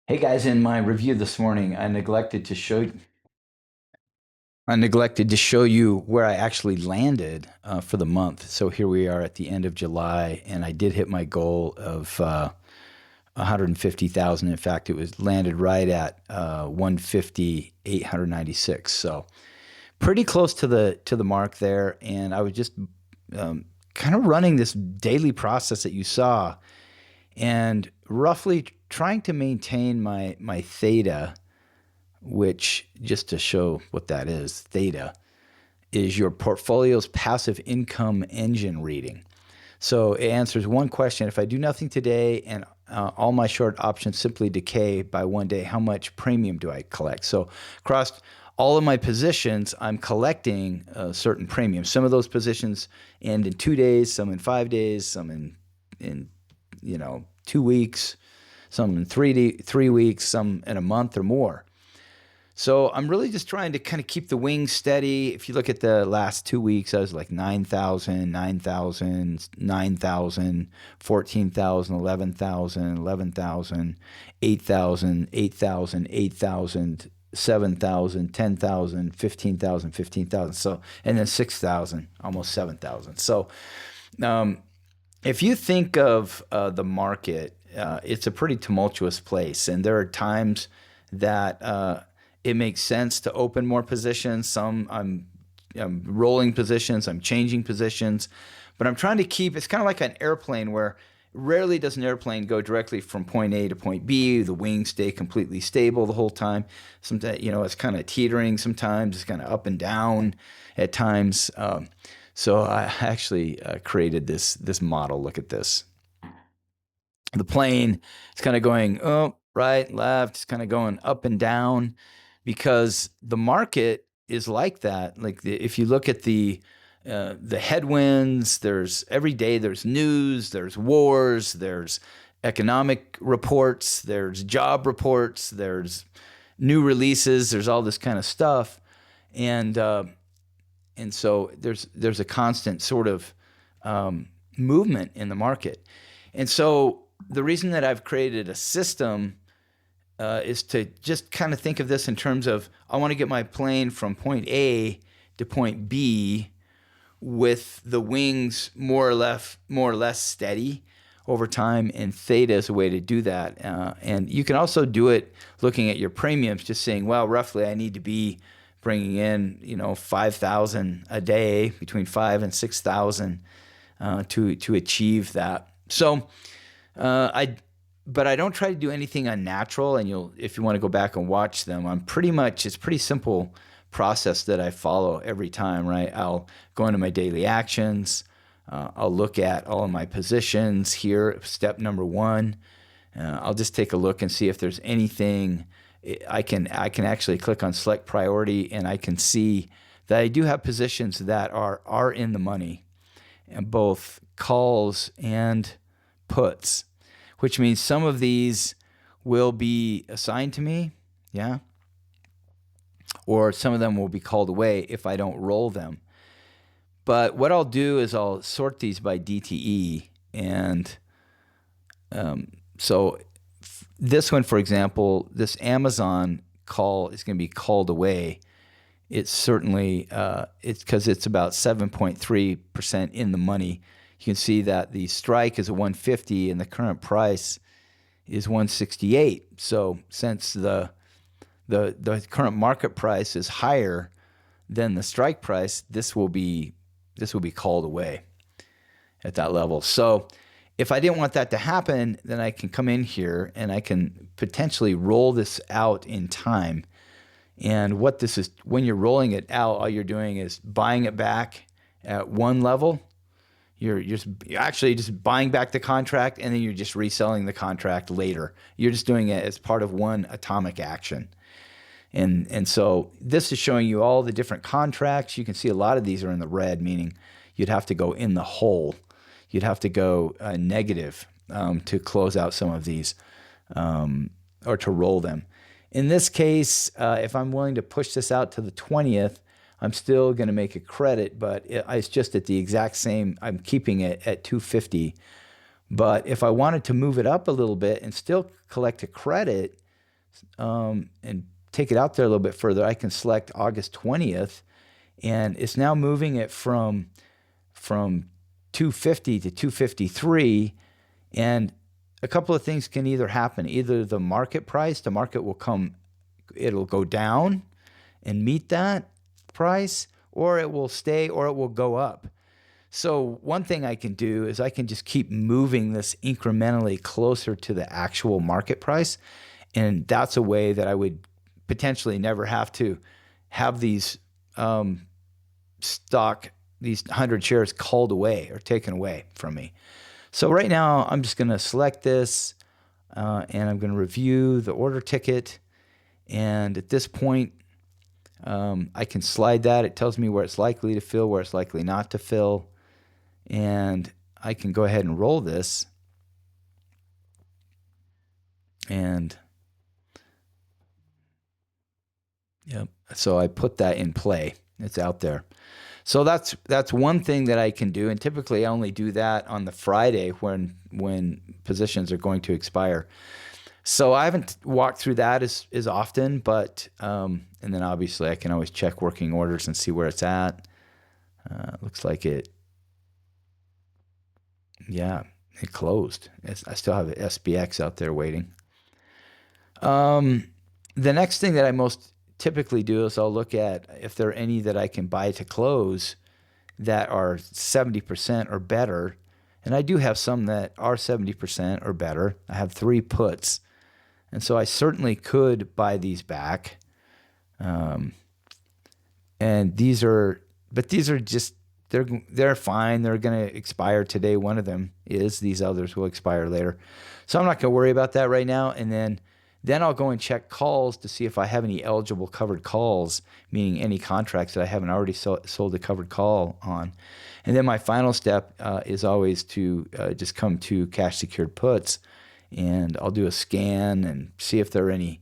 Hey guys, in my review this morning, I neglected to show you where I actually landed for the month. So here we are at the end of July, and I did hit my goal of 150,000. In fact, it was landed right at 150,896. So pretty close to the mark there. And I was just kind of running this daily process that you saw, and roughly trying to maintain my theta, which, just to show what that is, theta is your portfolio's passive income engine reading. So it answers one question: if I do nothing today and all my short options simply decay by one day, how much premium do I collect? So across all of my positions, I'm collecting a certain premium. Some of those positions end in 2 days, some in 5 days, some in 2 weeks, some in 3 weeks, some in a month or more. So I'm really just trying to kind of keep the wings steady. If you look at the last 2 weeks, I was like 9,000, 9,000, 9,000, 14,000, 11,000, 11,000, 8,000, 8,000, 8,000, 7,000, 10,000, 15,000, 15,000. So, and then 6,000, almost 7,000. So, if you think of the market, it's a pretty tumultuous place, and there are times that it makes sense to open more positions. Some I'm rolling positions, I'm changing positions, but I'm trying to keep. It's kind of like an airplane where rarely does an airplane go directly from point A to point B. The wings stay completely stable the whole time. Sometimes, it's kind of teetering. Sometimes it's kind of up and down at times. So I actually created this model. Look at this. The plane is kind of going right, left. It's kind of going up and down because the market is like that. Like if you look at the headwinds, there's every day there's news, there's wars, there's economic reports, there's job reports, there's new releases, there's all this kind of stuff, and so there's a constant sort of movement in the market. And so the reason that I've created a system is to just kind of think of this in terms of, I want to get my plane from point A to point B with the wings more or less steady over time, and theta is a way to do that. And you can also do it looking at your premiums, just saying, well, roughly I need to be bringing in 5,000 a day, between 5 and 6,000 to achieve that. So but I don't try to do anything unnatural. And if you want to go back and watch them, it's pretty simple process that I follow every time, right? I'll go into my daily actions. I'll look at all of my positions here. Step number one, I'll just take a look and see if there's anything. I can actually click on select priority, and I can see that I do have positions that are in the money, and both calls and puts, which means some of these will be assigned to me, yeah, or some of them will be called away if I don't roll them. But what I'll do is I'll sort these by DTE, and so this one, for example, this Amazon call is going to be called away. It's certainly it's because it's about 7.3% in the money. You can see that the strike is at 150 and the current price is 168. So since the current market price is higher than the strike price, this will be called away at that level. So if I didn't want that to happen, then I can come in here and I can potentially roll this out in time. And what this is, when you're rolling it out, all you're doing is buying it back at one level. You're actually just buying back the contract, and then you're just reselling the contract later. You're just doing it as part of one atomic action. And so this is showing you all the different contracts. You can see a lot of these are in the red, meaning you'd have to go in the hole. You'd have to go negative to close out some of these or to roll them. In this case, if I'm willing to push this out to the 20th, I'm still going to make a credit, but it's just at the exact same. I'm keeping it at 250. But if I wanted to move it up a little bit and still collect a credit, and take it out there a little bit further, I can select August 20th, and it's now moving it from 250 to 253. And a couple of things can either happen. Either the market will come, it'll go down and meet that price, or it will stay, or it will go up. So one thing I can do is I can just keep moving this incrementally closer to the actual market price. And that's a way that I would potentially never have to have these these 100 shares called away or taken away from me. So right now I'm just going to select this and I'm going to review the order ticket. And at this point, I can slide that. It tells me where it's likely to fill, where it's likely not to fill. And I can go ahead and roll this. And yep, so I put that in play. It's out there. So that's one thing that I can do. And typically I only do that on the Friday when positions are going to expire. So I haven't walked through that as often, but and then obviously I can always check working orders and see where it's at. Looks like it closed. I still have SBX out there waiting. The next thing that I most typically do is I'll look at if there are any that I can buy to close that are 70% or better. And I do have some that are 70% or better. I have 3 puts. And so I certainly could buy these back. And these are just, they're fine. They're going to expire today. One of them is. These others will expire later. So I'm not going to worry about that right now. And then I'll go and check calls to see if I have any eligible covered calls, meaning any contracts that I haven't already sold a covered call on. And then my final step is always to just come to cash secured puts, and I'll do a scan and see if there are any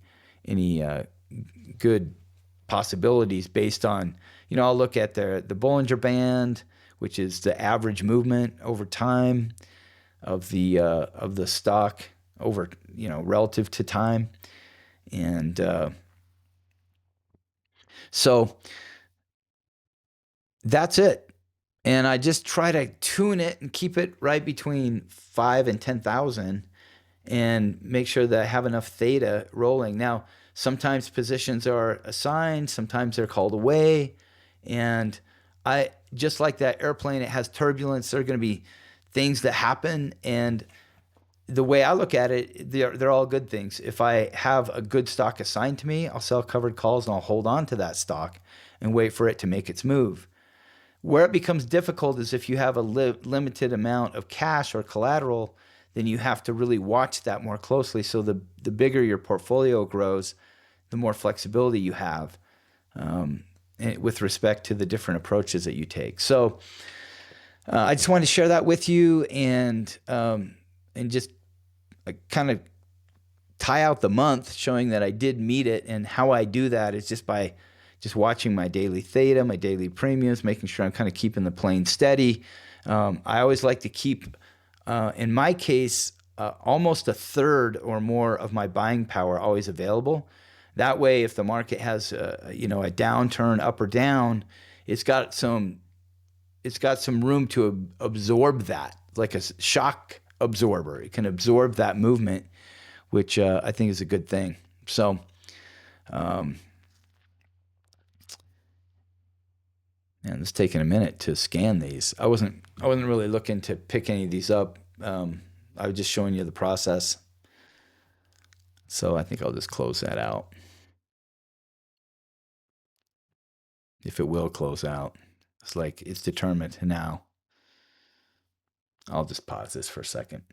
good possibilities based on, I'll look at the Bollinger Band, which is the average movement over time of the stock over, relative to time. And so that's it. And I just try to tune it and keep it right between 5 and 10,000 and make sure that I have enough theta rolling. Now, sometimes positions are assigned, sometimes they're called away. And I just like that airplane, it has turbulence. There are going to be things that happen. And the way I look at it, they're all good things. If I have a good stock assigned to me, I'll sell covered calls and I'll hold on to that stock and wait for it to make its move. Where it becomes difficult is if you have a limited amount of cash or collateral, then you have to really watch that more closely. So the bigger your portfolio grows, the more flexibility you have with respect to the different approaches that you take. So I just wanted to share that with you and just kind of tie out the month, showing that I did meet it. And how I do that is just by just watching my daily theta, my daily premiums, making sure I'm kind of keeping the plane steady. I always like to keep, in my case, almost a third or more of my buying power always available. That way, if the market has a downturn up or down, it's got some room to absorb that, like a shock absorber. It can absorb that movement, which I think is a good thing. So, and it's taking a minute to scan these. I wasn't really looking to pick any of these up. I was just showing you the process. So I think I'll just close that out. If it will close out, it's like it's determined now. I'll just pause this for a second.